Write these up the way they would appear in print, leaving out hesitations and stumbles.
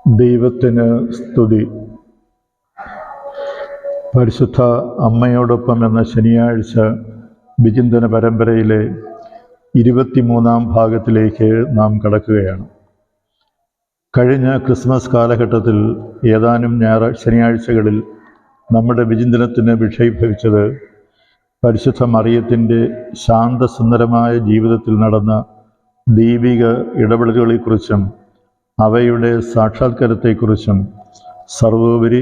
ദൈവത്തിന് സ്തുതി. പരിശുദ്ധ അമ്മയോടൊപ്പം എന്ന ശനിയാഴ്ച വിചിന്തന പരമ്പരയിലെ 23-ാം ഭാഗത്തിലേക്ക് നാം കടക്കുകയാണ്. കഴിഞ്ഞ ക്രിസ്മസ് കാലഘട്ടത്തിൽ ഏതാനും ശനിയാഴ്ചകളിൽ നമ്മുടെ വിചിന്തനത്തിന് വിഷയീഭവിച്ചത് പരിശുദ്ധ മറിയത്തിൻ്റെ ശാന്തസുന്ദരമായ ജീവിതത്തിൽ നടന്ന ദൈവിക ഇടപെടലുകളെക്കുറിച്ചും അവയുടെ സാക്ഷാത്കാരത്തെക്കുറിച്ചും സർവോപരി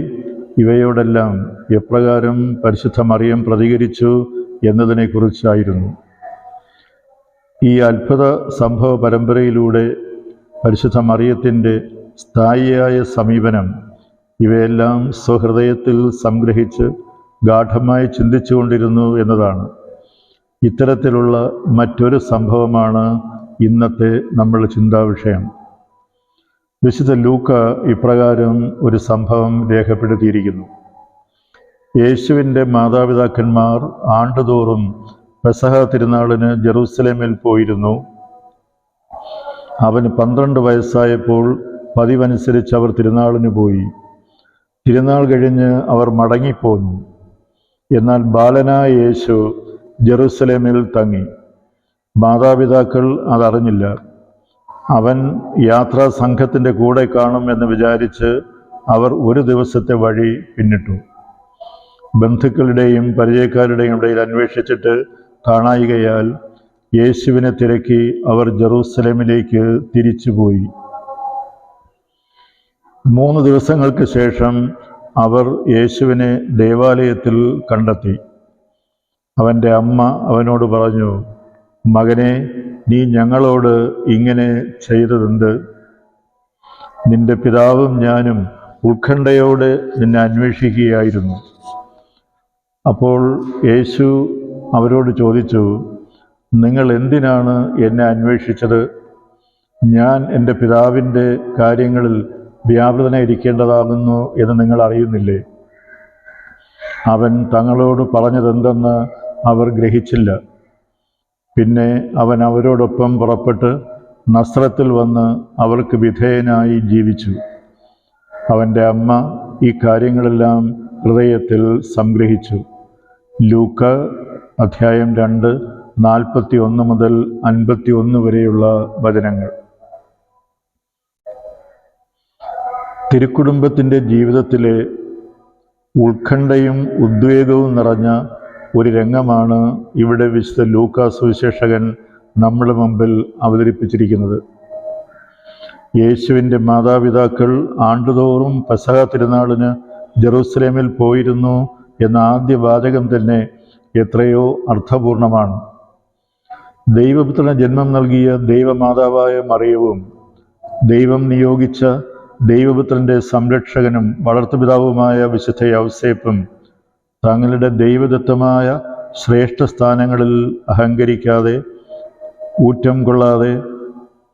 ഇവയോടെല്ലാം എപ്രകാരം പരിശുദ്ധ മറിയം പ്രതികരിച്ചു എന്നതിനെക്കുറിച്ചായിരുന്നു. ഈ അത്ഭുത സംഭവ പരമ്പരയിലൂടെ പരിശുദ്ധ മറിയത്തിൻ്റെ സ്ഥായിയായ സമീപനം ഇവയെല്ലാം സ്വഹൃദയത്തിൽ സംഗ്രഹിച്ച് ഗാഢമായി ചിന്തിച്ചുകൊണ്ടിരുന്നു എന്നതാണ്. ഇത്തരത്തിലുള്ള മറ്റൊരു സംഭവമാണ് ഇന്നത്തെ നമ്മളുടെ ചിന്താവിഷയം. വിശുദ്ധ ലൂക്ക ഇപ്രകാരം ഒരു സംഭവം രേഖപ്പെടുത്തിയിരിക്കുന്നു. യേശുവിൻ്റെ മാതാപിതാക്കന്മാർ ആണ്ടുതോറും പെസഹ തിരുനാളിന് ജെറൂസലേമിൽ പോയിരുന്നു. അവന് 12 വയസ്സായപ്പോൾ പതിവനുസരിച്ച് അവർ തിരുനാളിന് പോയി. തിരുനാൾ കഴിഞ്ഞ് അവർ മടങ്ങിപ്പോന്നു. എന്നാൽ ബാലനായ യേശു ജെറൂസലേമിൽ തങ്ങി. മാതാപിതാക്കൾ അതറിഞ്ഞില്ല. അവൻ യാത്രാ സംഘത്തിൻ്റെ കൂടെ കാണും എന്ന് വിചാരിച്ച് അവർ ഒരു ദിവസത്തെ വഴി പിന്നിട്ടു. ബന്ധുക്കളുടെയും പരിചയക്കാരുടെയും ഇടയിൽ അന്വേഷിച്ചിട്ട് കാണായികയാൽ യേശുവിനെ തിരക്കി അവർ ജെറൂസലേമിലേക്ക് തിരിച്ചുപോയി. 3 ദിവസങ്ങൾക്ക് ശേഷം അവർ യേശുവിനെ ദേവാലയത്തിൽ കണ്ടെത്തി. അവൻ്റെ അമ്മ അവനോട് പറഞ്ഞു, "മകനെ, നീ ഞങ്ങളോട് ഇങ്ങനെ ചെയ്തതെന്ത്? നിന്റെ പിതാവും ഞാനും ഉത്കണ്ഠയോടെ നിന്നെ അന്വേഷിക്കുകയായിരുന്നു." അപ്പോൾ യേശു അവരോട് ചോദിച്ചു, "നിങ്ങൾ എന്തിനാണ് എന്നെ അന്വേഷിച്ചത്? ഞാൻ എൻ്റെ പിതാവിൻ്റെ കാര്യങ്ങളിൽ വ്യാപൃതനായിരിക്കേണ്ടതാകുന്നു എന്ന് നിങ്ങൾ അറിയുന്നില്ലേ?" അവൻ തങ്ങളോട് പറഞ്ഞതെന്തെന്ന് അവർ ഗ്രഹിച്ചില്ല. പിന്നെ അവൻ അവരോടൊപ്പം പുറപ്പെട്ട് നസ്രത്തിൽ വന്ന് അവർക്ക് വിധേയനായി ജീവിച്ചു. അവൻ്റെ അമ്മ ഈ കാര്യങ്ങളെല്ലാം ഹൃദയത്തിൽ സംഗ്രഹിച്ചു. ലൂക്ക അധ്യായം 2, 41 മുതൽ 51 വരെയുള്ള വചനങ്ങൾ. തിരുക്കുടുംബത്തിൻ്റെ ജീവിതത്തിലെ ഉത്കണ്ഠയും ഉദ്വേഗവും നിറഞ്ഞ ഒരു രംഗമാണ് ഇവിടെ വിശുദ്ധ ലൂക്കാ സുവിശേഷകൻ നമ്മുടെ മുമ്പിൽ അവതരിപ്പിച്ചിരിക്കുന്നത്. യേശുവിൻ്റെ മാതാപിതാക്കൾ ആണ്ടുതോറും പെസഹ തിരുനാളിന് ജെറൂസലേമിൽ പോയിരുന്നു എന്ന ആദ്യ വാചകം തന്നെ എത്രയോ അർത്ഥപൂർണമാണ്. ദൈവപുത്രന് ജന്മം നൽകിയ ദൈവമാതാവായ മറിയവും ദൈവം നിയോഗിച്ച ദൈവപുത്രൻ്റെ സംരക്ഷകനും വളർത്തുപിതാവുമായ വിശുദ്ധ യൗസേപ്പും തങ്ങളുടെ ദൈവദത്തമായ ശ്രേഷ്ഠ സ്ഥാനങ്ങളിൽ അഹങ്കരിക്കാതെ ഊറ്റം കൊള്ളാതെ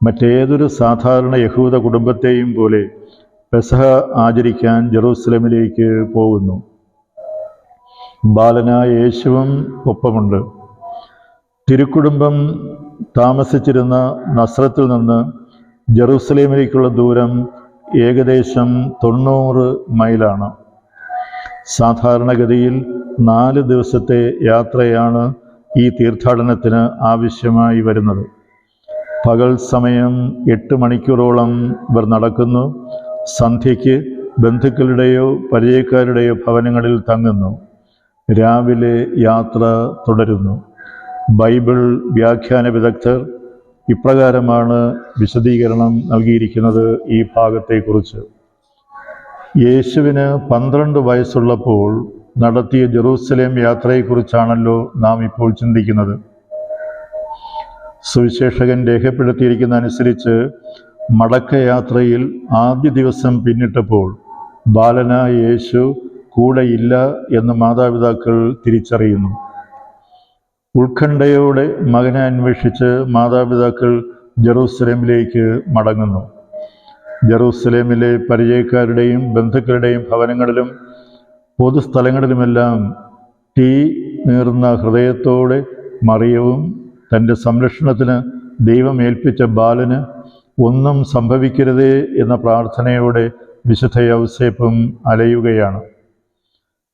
മറ്റേതൊരു സാധാരണ യഹൂദ കുടുംബത്തെയും പോലെ പെസഹ ആചരിക്കാൻ ജെറൂസലേമിലേക്ക് പോകുന്നു. ബാലനായ യേശുവും ഒപ്പമുണ്ട്. തിരുക്കുടുംബം താമസിച്ചിരുന്ന നസ്രത്തിൽ നിന്ന് ജെറൂസലേമിലേക്കുള്ള ദൂരം ഏകദേശം 90 മൈലാണ്. സാധാരണഗതിയിൽ 4 ദിവസത്തെ യാത്രയാണ് ഈ തീർത്ഥാടനത്തിന് ആവശ്യമായി വരുന്നത്. പകൽ സമയം 8 മണിക്കൂറോളം ഇവർ നടക്കുന്നു. സന്ധ്യയ്ക്ക് ബന്ധുക്കളുടെയോ പരിചയക്കാരുടെയോ ഭവനങ്ങളിൽ തങ്ങുന്നു. രാവിലെ യാത്ര തുടരുന്നു. ബൈബിൾ വ്യാഖ്യാന വിദഗ്ധർ ഇപ്രകാരമാണ് വിശദീകരണം നൽകിയിരിക്കുന്നത് ഈ ഭാഗത്തെക്കുറിച്ച്. യേശുവിന് 12 വയസ്സുള്ളപ്പോൾ നടത്തിയ ജെറൂസലേം യാത്രയെക്കുറിച്ചാണല്ലോ നാം ഇപ്പോൾ ചിന്തിക്കുന്നത്. സുവിശേഷകൻ രേഖപ്പെടുത്തിയിരിക്കുന്ന അനുസരിച്ച് മടക്കയാത്രയിൽ ആദ്യ ദിവസം പിന്നിട്ടപ്പോൾ ബാലനായ യേശു കൂടെയില്ല എന്ന് മാതാപിതാക്കൾ തിരിച്ചറിയുന്നു. ഉത്കണ്ഠയോടെ മകനെ അന്വേഷിച്ച് മാതാപിതാക്കൾ ജെറൂസലേമിലേക്ക് മടങ്ങുന്നു. ജെറൂസലേമിലെ പരിചയക്കാരുടെയും ബന്ധുക്കളുടെയും ഭവനങ്ങളിലും പൊതുസ്ഥലങ്ങളിലുമെല്ലാം തീ നീർന്ന ഹൃദയത്തോടെ മറിയവും തൻ്റെ സംരക്ഷണത്തിന് ദൈവം ഏൽപ്പിച്ച ബാലന് ഒന്നും സംഭവിക്കരുതേ എന്ന പ്രാർത്ഥനയോടെ വിശുദ്ധ യൗസേപ്പും അലയുകയാണ്.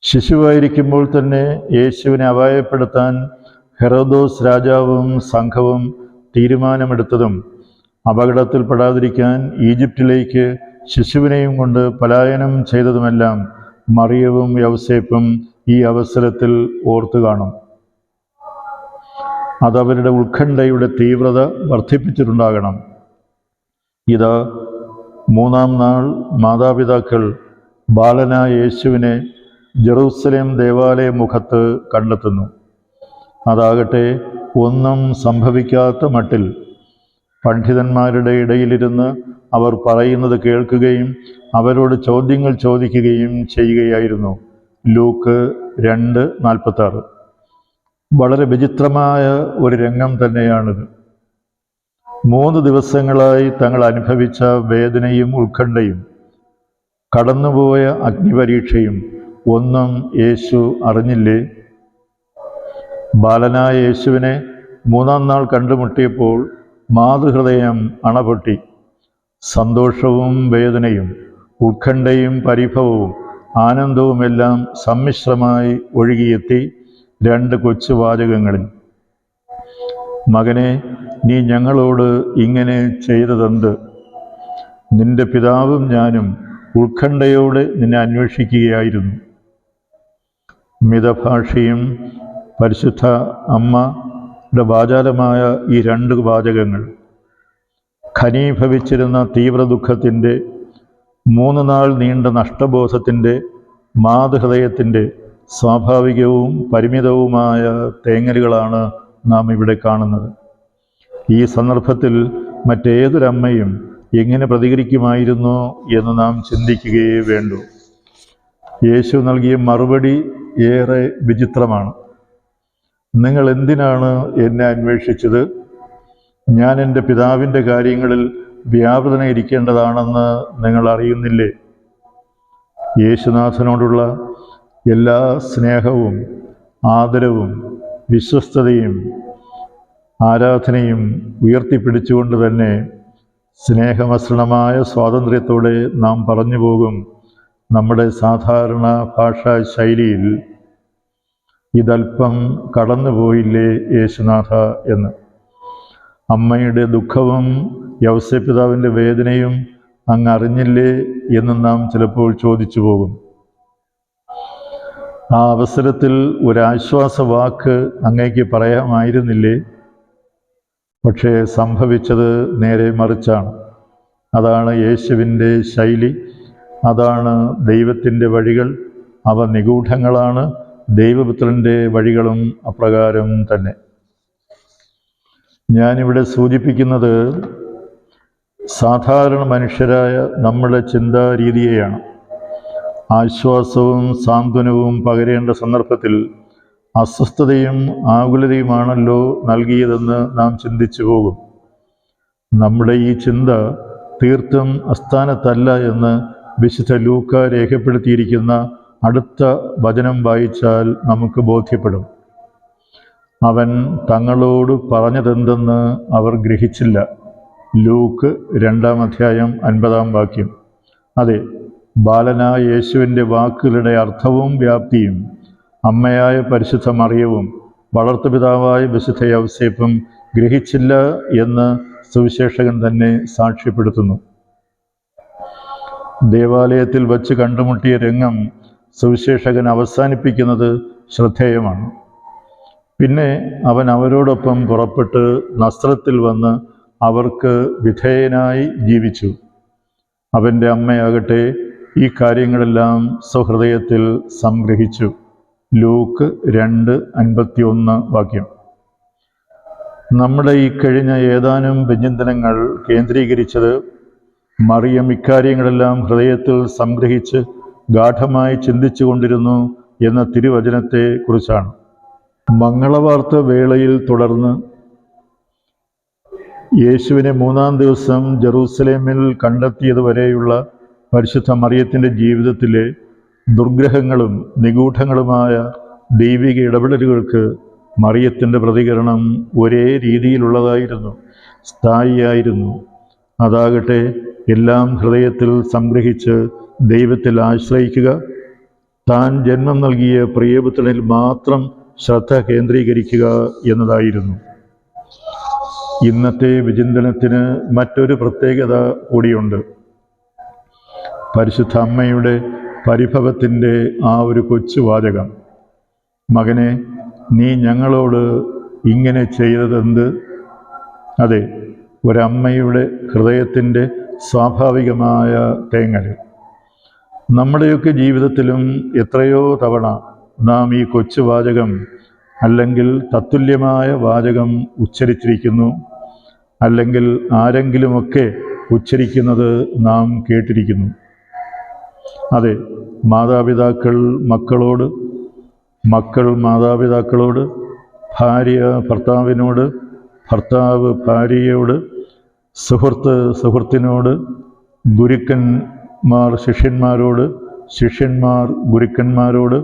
ശിശുവായിരിക്കുമ്പോൾ തന്നെ യേശുവിനെ അപായപ്പെടുത്താൻ ഹെറോദോസ് രാജാവും സംഘവും തീരുമാനമെടുത്തതും അപകടത്തിൽപ്പെടാതിരിക്കാൻ ഈജിപ്തിലേക്ക് ശിശുവിനെയും കൊണ്ട് പലായനം ചെയ്തതുമെല്ലാം മറിയവും യൗസേപ്പും ഈ അവസരത്തിൽ ഓർത്തു കാണും. അതവരുടെ ഉത്കണ്ഠയുടെ തീവ്രത വർദ്ധിപ്പിച്ചിട്ടുണ്ടാകണം. ഇത് 3-ാം നാൾ മാതാപിതാക്കൾ ബാലനായ യേശുവിനെ ജെറൂസലേം ദേവാലയ മുഖത്ത് കണ്ടെത്തുന്നു. അതാകട്ടെ ഒന്നും സംഭവിക്കാത്ത മട്ടിൽ പണ്ഡിതന്മാരുടെ ഇടയിലിരുന്ന് അവർ പറയുന്നത് കേൾക്കുകയും അവരോട് ചോദ്യങ്ങൾ ചോദിക്കുകയും ചെയ്യുകയായിരുന്നു. ലൂക്ക് 2:46. വളരെ വിചിത്രമായ ഒരു രംഗം തന്നെയാണിത്. 3 ദിവസങ്ങളായി തങ്ങൾ അനുഭവിച്ച വേദനയും ഉത്കണ്ഠയും കടന്നുപോയ അഗ്നിപരീക്ഷയും ഒന്നും യേശു അറിഞ്ഞില്ലേ? ബാലനായ യേശുവിനെ 3-ാം നാൾ കണ്ടുമുട്ടിയപ്പോൾ മാതൃഹൃദയം അണപൊട്ടി. സന്തോഷവും വേദനയും ഉത്കണ്ഠയും പരിഭവവും ആനന്ദവുമെല്ലാം സമ്മിശ്രമായി ഒഴുകിയെത്തി 2 കൊച്ചു വാചകങ്ങളിൽ. മകനെ, നീ ഞങ്ങളോട് ഇങ്ങനെ ചെയ്തതെന്ത്? നിന്റെ പിതാവും ഞാനും ഉത്കണ്ഠയോടെ നിന്നെ അന്വേഷിക്കുകയായിരുന്നു. മിതഭാഷിയും പരിശുദ്ധ അമ്മയുടെ വാചാലമായ ഈ 2 വാചകങ്ങൾ ഘനീഭവിച്ചിരുന്ന തീവ്ര ദുഃഖത്തിൻ്റെ, 3 നാൾ നീണ്ട നഷ്ടബോധത്തിൻ്റെ, മാതൃഹൃദയത്തിൻ്റെ സ്വാഭാവികവും പരിമിതവുമായ തേങ്ങലുകളാണ് നാം ഇവിടെ കാണുന്നത്. ഈ സന്ദർഭത്തിൽ മറ്റേതൊരമ്മയും എങ്ങനെ പ്രതികരിക്കുമായിരുന്നു എന്ന് നാം ചിന്തിക്കുകയേ വേണ്ടൂ. യേശു നൽകിയ മറുപടി ഏറെ വിചിത്രമാണ്. നിങ്ങൾ എന്തിനാണ് എന്നെ അന്വേഷിച്ചത്? ഞാൻ എൻ്റെ പിതാവിൻ്റെ കാര്യങ്ങളിൽ വ്യാപൃതനായിരിക്കേണ്ടതാണെന്ന് നിങ്ങൾ അറിയുന്നില്ലേ? യേശുനാഥനോടുള്ള എല്ലാ സ്നേഹവും ആദരവും വിശ്വസ്തതയും ആരാധനയും ഉയർത്തിപ്പിടിച്ചുകൊണ്ട് തന്നെ സ്നേഹമസൃണമായ സ്വാതന്ത്ര്യത്തോടെ നാം പറഞ്ഞു പോകും നമ്മുടെ സാധാരണ ഭാഷാ ശൈലിയിൽ, ഇതൽപ്പം കടന്നുപോയില്ലേ യേശുനാഥ എന്ന്. അമ്മയുടെ ദുഃഖവും യൗസേപ്പിതാവിൻ്റെ വേദനയും അങ്ങ് അറിഞ്ഞില്ലേ എന്ന് നാം ചിലപ്പോൾ ചോദിച്ചു പോകും. ആ അവസരത്തിൽ ഒരാശ്വാസ വാക്ക് അങ്ങേക്ക് പറയാമായിരുന്നില്ലേ? പക്ഷേ സംഭവിച്ചത് നേരെ മറിച്ചാണ്. അതാണ് യേശുവിൻ്റെ ശൈലി, അതാണ് ദൈവത്തിൻ്റെ വഴികൾ. അവ നിഗൂഢങ്ങളാണ്. ദൈവപുത്രൻ്റെ വഴികളും അപ്രകാരം തന്നെ. ഞാനിവിടെ സൂചിപ്പിക്കുന്നത് സാധാരണ മനുഷ്യരായ നമ്മുടെ ചിന്താരീതിയെയാണ്. ആശ്വാസവും സാന്ത്വനവും പകരേണ്ട സന്ദർഭത്തിൽ അസ്വസ്ഥതയും ആകുലതയുമാണല്ലോ നൽകിയതെന്ന് നാം ചിന്തിച്ചു പോകും. നമ്മുടെ ഈ ചിന്ത തീർത്തും അസ്ഥാനത്തല്ല എന്ന് വിശുദ്ധ ലൂക്ക രേഖപ്പെടുത്തിയിരിക്കുന്ന അടുത്ത വചനം വായിച്ചാൽ നമുക്ക് ബോധ്യപ്പെടും. അവൻ തങ്ങളോട് പറഞ്ഞതെന്തെന്ന് അവർ ഗ്രഹിച്ചില്ല. ലൂക്ക് 2-ാം അധ്യായം 50-ാം വാക്യം. അതെ, ബാലനായ യേശുവിൻ്റെ വാക്കുകളുടെ അർത്ഥവും വ്യാപ്തിയും അമ്മയായ പരിശുദ്ധ മറിയവും വളർത്തുപിതാവായ വിശുദ്ധ യൗസേപ്പും ഗ്രഹിച്ചില്ല എന്ന് സുവിശേഷകൻ തന്നെ സാക്ഷ്യപ്പെടുത്തുന്നു. ദേവാലയത്തിൽ വച്ച് കണ്ടുമുട്ടിയ രംഗം സുവിശേഷകൻ അവസാനിപ്പിക്കുന്നത് ശ്രദ്ധേയമാണ്. പിന്നെ അവൻ അവരോടൊപ്പം പുറപ്പെട്ട് നസ്രത്തിൽ വന്ന് അവർക്ക് വിധേയനായി ജീവിച്ചു. അവൻ്റെ അമ്മയാകട്ടെ ഈ കാര്യങ്ങളെല്ലാം സ്വഹൃദയത്തിൽ സംഗ്രഹിച്ചു. ലൂക്ക് 2:51 വാക്യം. നമ്മുടെ ഈ കഴിഞ്ഞ ഏതാനും വ്യഞ്ജനങ്ങൾ കേന്ദ്രീകരിച്ചത് മറിയം ഇക്കാര്യങ്ങളെല്ലാം ഹൃദയത്തിൽ സംഗ്രഹിച്ച് ഗാഠമായി ചിന്തിച്ചു കൊണ്ടിരുന്നു എന്ന തിരുവചനത്തെ കുറിച്ചാണ്. മംഗളവാർത്ത വേളയിൽ തുടർന്ന് യേശുവിനെ 3-ാം ദിവസം ജെറൂസലേമിൽ കണ്ടെത്തിയതുവരെയുള്ള പരിശുദ്ധ മറിയത്തിൻ്റെ ജീവിതത്തിലെ ദുർഗ്രഹങ്ങളും നിഗൂഢങ്ങളുമായ ദൈവിക ഇടപെടലുകൾക്ക് മറിയത്തിൻ്റെ പ്രതികരണം ഒരേ രീതിയിലുള്ളതായിരുന്നു, സ്ഥായിയായിരുന്നു. അതാകട്ടെ എല്ലാം ഹൃദയത്തിൽ സംഗ്രഹിച്ച് ദൈവത്തിൽ ആശ്രയിക്കുക, താൻ ജന്മം നൽകിയ പ്രിയപുത്രനിൽ മാത്രം ശ്രദ്ധ കേന്ദ്രീകരിക്കുക എന്നതായിരുന്നു. ഇന്നത്തെ വിചിന്തനത്തിന് മറ്റൊരു പ്രത്യേകത കൂടിയുണ്ട്. പരിശുദ്ധ അമ്മയുടെ പരിഭവത്തിൻ്റെ ആ ഒരു കൊച്ചു വാചകം, മകനെ, നീ ഞങ്ങളോട് ഇങ്ങനെ ചെയ്തതെന്ത്? അതെ, ഒരമ്മയുടെ ഹൃദയത്തിൻ്റെ സ്വാഭാവികമായ തേങ്ങൽ. നമ്മുടെയൊക്കെ ജീവിതത്തിലും എത്രയോ തവണ നാം ഈ കൊച്ചു വാചകം അല്ലെങ്കിൽ തത്തുല്യമായ വാചകം ഉച്ചരിച്ചിരിക്കുന്നു, അല്ലെങ്കിൽ ആരെങ്കിലുമൊക്കെ ഉച്ചരിക്കുന്നത് നാം കേട്ടിരിക്കുന്നു. അതെ, മാതാപിതാക്കൾ മക്കളോട്, മക്കൾ മാതാപിതാക്കളോട്, ഭാര്യ ഭർത്താവിനോട്, ഭർത്താവ് ഭാര്യയോട്, സുഹൃത്ത് സുഹൃത്തിനോട്, ഗുരുക്കന്മാർ ശിഷ്യന്മാരോട്, ശിഷ്യന്മാർ ഗുരുക്കന്മാരോട്,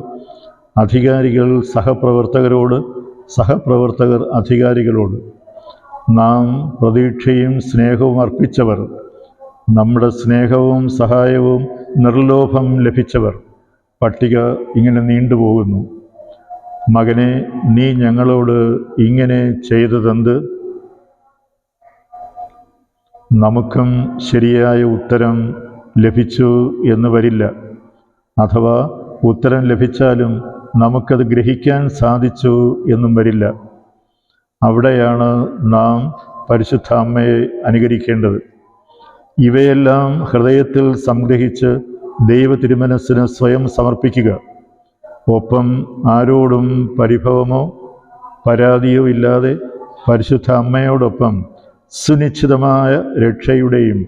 അധികാരികൾ സഹപ്രവർത്തകരോട്, സഹപ്രവർത്തകർ അധികാരികളോട്, നാം പ്രതീക്ഷയും സ്നേഹവും അർപ്പിച്ചവർ, നമ്മുടെ സ്നേഹവും സഹായവും നിർലോഭം ലഭിച്ചവർ, പട്ടിക ഇങ്ങനെ നീണ്ടുപോകുന്നു. മകനെ, നീ ഞങ്ങളോട് ഇങ്ങനെ ചെയ്തതെന്ത്? നമുക്കും ശരിയായ ഉത്തരം ലഭിച്ചു എന്ന് വരില്ല. അഥവാ ഉത്തരം ലഭിച്ചാലും നമുക്കത് ഗ്രഹിക്കാൻ സാധിച്ചു എന്നും വരില്ല. അവിടെയാണ് നാം പരിശുദ്ധ അമ്മയെ അനുകരിക്കേണ്ടത്. ഇവയെല്ലാം ഹൃദയത്തിൽ സംഗ്രഹിച്ച് ദൈവ തിരുമനസ്സിന് സ്വയം സമർപ്പിക്കുക. ഒപ്പം ആരോടും പരിഭവമോ പരാതിയോ ഇല്ലാതെ പരിശുദ്ധ അമ്മയോടൊപ്പം സുനിശ്ചിതമായ രക്ഷയുടെയും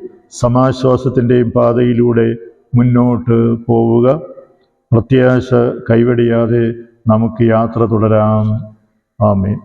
സമാശ്വാസത്തിൻ്റെയും പാതയിലൂടെ മുന്നോട്ട് പോവുക. പ്രത്യാശ കൈവെടിയാതെ നമുക്ക് യാത്ര തുടരാം. ആമേൻ.